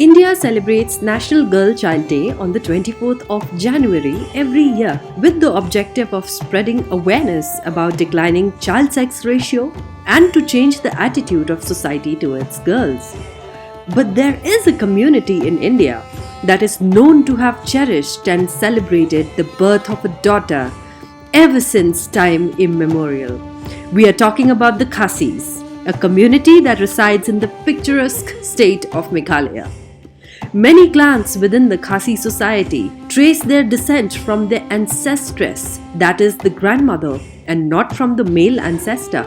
India celebrates National Girl Child Day on the 24th of January every year with the objective of spreading awareness about declining child sex ratio and to change the attitude of society towards girls. But there is a community in India that is known to have cherished and celebrated the birth of a daughter ever since time immemorial. We are talking about the Khasis, a community that resides in the picturesque state of Meghalaya. Many clans within the Khasi society trace their descent from their ancestress, that is, the grandmother, and not from the male ancestor.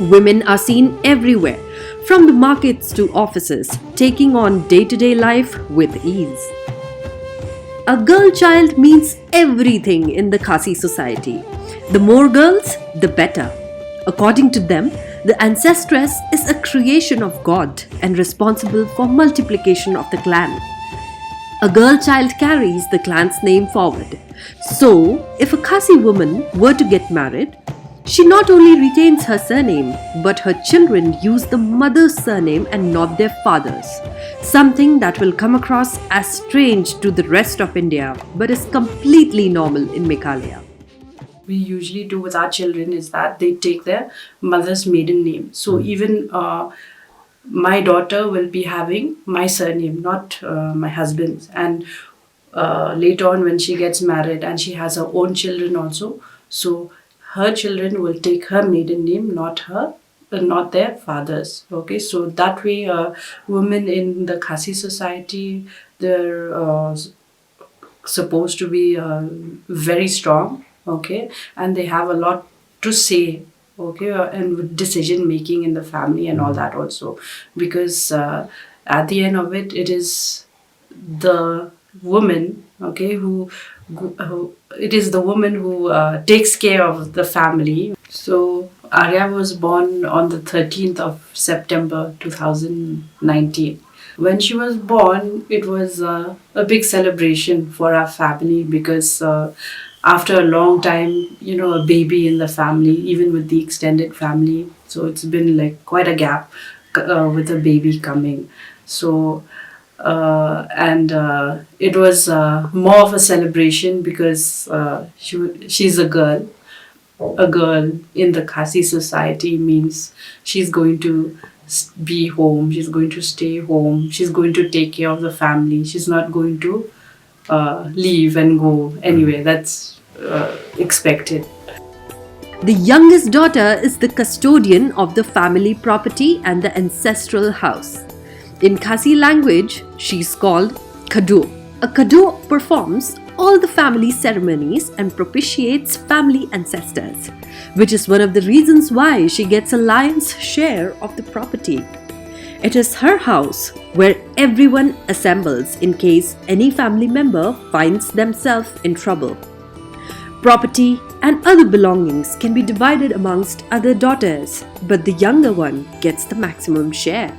Women are seen everywhere, from the markets to offices, taking on day-to-day life with ease. A girl child means everything in the Khasi society. The more girls, the better. According to them, the ancestress is a creation of God and responsible for multiplication of the clan. A girl child carries the clan's name forward. So, if a Khasi woman were to get married, she not only retains her surname, but her children use the mother's surname and not their father's. Something that will come across as strange to the rest of India, but is completely normal in Meghalaya. We usually do with our children is that they take their mother's maiden name. So even my daughter will be having my surname, not my husband's. And later on when she gets married and she has her own children also, so her children will take her maiden name, not their father's. Okay, so that way women in the Khasi society, they're supposed to be very strong. Okay, and they have a lot to say, okay, and with decision making in the family and all that also, because at the end of it, it is the woman, okay, who it is the woman who takes care of the family. So Arya was born on the 13th of September 2019. When she was born, it was a big celebration for our family because after a long time, a baby in the family, even with the extended family. So it's been like quite a gap with a baby coming. So, it was more of a celebration because she's a girl. A girl in the Khasi society means she's going to be home, she's going to stay home, she's going to take care of the family, she's not going to leave and go anywhere. That's expected. The youngest daughter is the custodian of the family property and the ancestral house. In Khasi language, she's called Khado. A Khado performs all the family ceremonies and propitiates family ancestors, which is one of the reasons why she gets a lion's share of the property. It is her house where everyone assembles in case any family member finds themselves in trouble. Property and other belongings can be divided amongst other daughters, but the younger one gets the maximum share.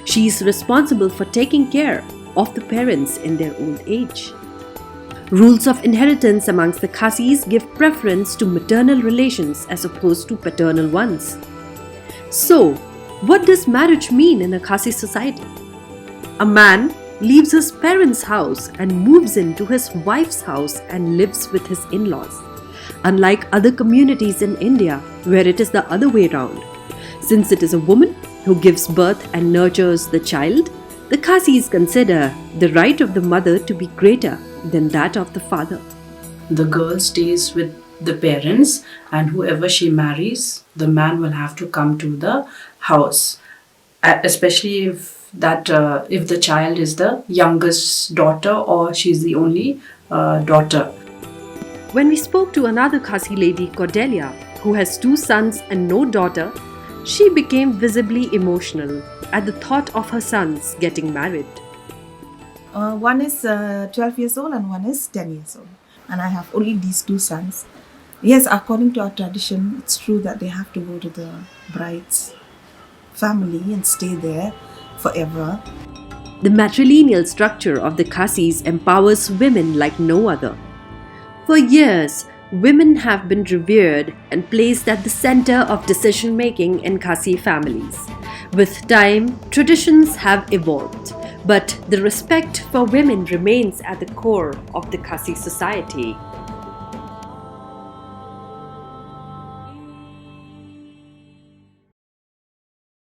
She is responsible for taking care of the parents in their old age. Rules of inheritance amongst the Khasis give preference to maternal relations as opposed to paternal ones. So, what does marriage mean in a Khasi society? A man leaves his parents' house and moves into his wife's house and lives with his in-laws. Unlike other communities in India, where it is the other way around. Since it is a woman who gives birth and nurtures the child, the Khasis consider the right of the mother to be greater than that of the father. The girl stays with the parents, and whoever she marries, the man will have to come to the house, especially if the child is the youngest daughter or she's the only daughter. When we spoke to another Khasi lady, Cordelia, who has 2 sons and no daughter, she became visibly emotional at the thought of her sons getting married. One is 12 years old and one is 10 years old. And I have only these 2 sons. Yes, according to our tradition, it's true that they have to go to the bride's family and stay there forever. The matrilineal structure of the Khasis empowers women like no other. For years, women have been revered and placed at the center of decision-making in Khasi families. With time, traditions have evolved. But the respect for women remains at the core of the Khasi society.